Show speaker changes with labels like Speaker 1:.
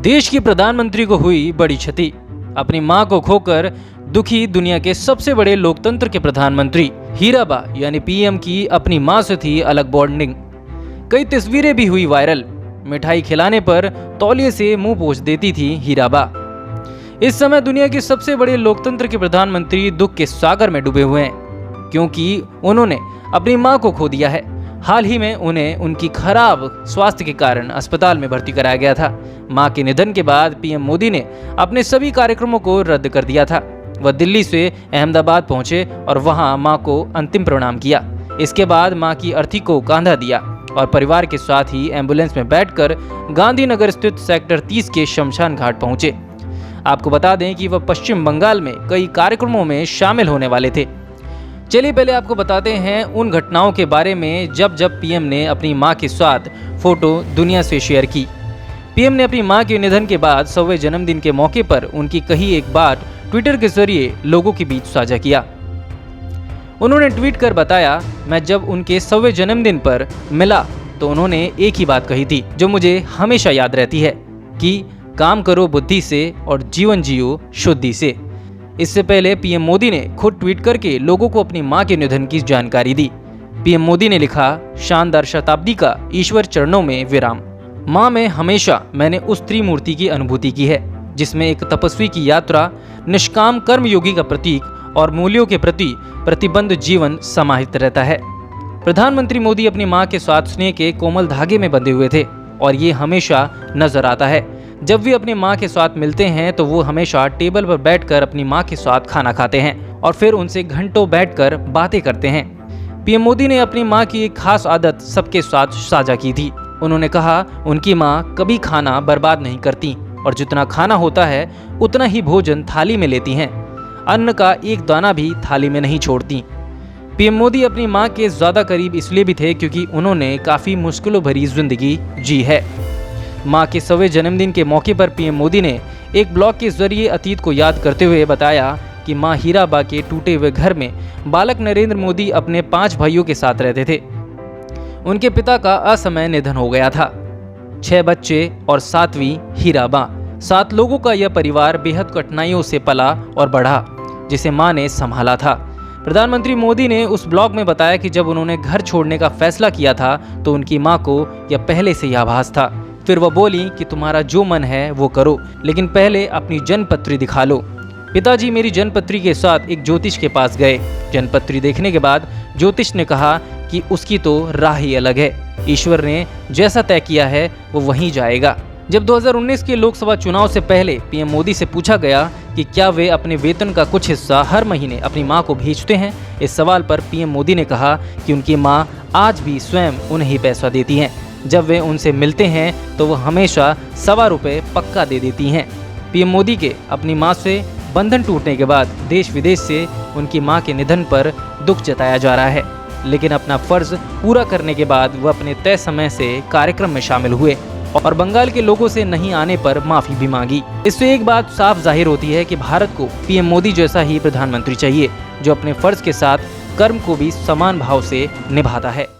Speaker 1: देश की प्रधानमंत्री को हुई बड़ी क्षति। अपनी मां को खोकर दुखी दुनिया के सबसे बड़े लोकतंत्र के प्रधानमंत्री हीराबा यानी पीएम की अपनी मां से थी अलग बॉन्डिंग। कई तस्वीरें भी हुई वायरल। मिठाई खिलाने पर तौलिए से मुंह पोंछ देती थी हीराबा। इस समय दुनिया के सबसे बड़े लोकतंत्र के प्रधानमंत्री दुख के सागर में डूबे हुए हैं, क्योंकि उन्होंने अपनी मां को खो दिया है। हाल ही में उन्हें उनकी खराब स्वास्थ्य के कारण अस्पताल में भर्ती कराया गया था। मां के निधन के बाद पीएम मोदी ने अपने सभी कार्यक्रमों को रद्द कर दिया था। वह दिल्ली से अहमदाबाद पहुंचे और वहां मां को अंतिम प्रणाम किया। इसके बाद मां की अर्थी को कांधा दिया और परिवार के साथ ही एम्बुलेंस में बैठकर गांधीनगर स्थित सेक्टर 30 के शमशान घाट पहुंचे। आपको बता दें कि वह पश्चिम बंगाल में कई कार्यक्रमों में शामिल होने वाले थे। चलिए पहले आपको बताते हैं उन घटनाओं के बारे में जब पीएम ने अपनी मां के साथ फोटो दुनिया से शेयर की। पीएम ने अपनी मां के निधन के बाद 100वें जन्मदिन के मौके पर उनकी कही एक बात ट्विटर के जरिए लोगों के बीच साझा किया। उन्होंने ट्वीट कर बताया, मैं जब उनके 100वें जन्मदिन पर मिला तो उन्होंने एक ही बात कही थी जो मुझे हमेशा याद रहती है कि काम करो बुद्धि से और जीवन जियो शुद्धि से। इससे पहले पीएम मोदी ने खुद ट्वीट करके लोगों को अपनी मां के निधन की जानकारी दी। पीएम मोदी ने लिखा, शानदार शताब्दी का ईश्वर चरणों में विराम। मां में हमेशा मैंने उस त्रिमूर्ति की अनुभूति की है जिसमें एक तपस्वी की यात्रा, निष्काम कर्मयोगी का प्रतीक और मूल्यों के प्रति प्रतिबद्ध जीवन समाहित रहता है। प्रधानमंत्री मोदी अपनी मां के साथ स्नेह के कोमल धागे में बंधे हुए थे और ये हमेशा नजर आता है। जब वे अपनी मां के साथ मिलते हैं तो वो हमेशा टेबल पर बैठकर अपनी मां के साथ खाना खाते हैं और फिर उनसे घंटों बैठकर बातें करते हैं। पीएम मोदी ने अपनी मां की एक खास आदत सबके साथ साझा की थी। उन्होंने कहा, उनकी मां कभी खाना बर्बाद नहीं करती और जितना खाना होता है उतना ही भोजन थाली में लेती हैं। अन्न का एक दाना भी थाली में नहीं छोड़ती। पीएम मोदी अपनी मां के ज्यादा करीब इसलिए भी थे क्योंकि उन्होंने काफी मुश्किलों भरी जिंदगी जी है। मां के 100वें जन्मदिन के मौके पर पीएम मोदी ने एक ब्लॉग के जरिए अतीत को याद करते हुए बताया कि मां हीराबा के टूटे हुए घर में बालक नरेंद्र मोदी अपने 5 भाइयों के साथ रहते थे। उनके पिता का असमय निधन हो गया था। 6 बच्चे और 7वीं हीराबा। 7 लोगों का यह परिवार बेहद कठिनाइयों से पला और बढ़ा, जिसे मां ने संभाला था। प्रधानमंत्री मोदी ने उस ब्लॉग में बताया कि जब उन्होंने घर छोड़ने का फैसला किया था तो उनकी मां को यह पहले से ही आभास था। फिर वह बोली कि तुम्हारा जो मन है वो करो, लेकिन पहले अपनी जन्मपत्री दिखा लो। पिताजी मेरी जन्मपत्री के साथ एक ज्योतिष के पास गए। जन्मपत्री देखने के बाद ज्योतिष ने कहा कि उसकी तो राह ही अलग है। ईश्वर ने जैसा तय किया है वो वहीं जाएगा। जब 2019 के लोकसभा चुनाव से पहले पीएम मोदी से पूछा गया कि क्या वे अपने वेतन का कुछ हिस्सा हर महीने अपनी मां को भेजते हैं, इस सवाल पर पीएम मोदी ने कहा कि उनकी मां आज भी स्वयं उन्हें ही पैसा देती हैं। जब वे उनसे मिलते हैं तो वो हमेशा ₹1.25 पक्का दे देती हैं। पीएम मोदी के अपनी मां से बंधन टूटने के बाद देश विदेश से उनकी मां के निधन पर दुख जताया जा रहा है, लेकिन अपना फर्ज पूरा करने के बाद वह अपने तय समय से कार्यक्रम में शामिल हुए और बंगाल के लोगों से नहीं आने पर माफी भी मांगी। इससे एक बात साफ जाहिर होती है कि भारत को पीएम मोदी जैसा ही प्रधानमंत्री चाहिए जो अपने फर्ज के साथ कर्म को भी समान भाव से निभाता है।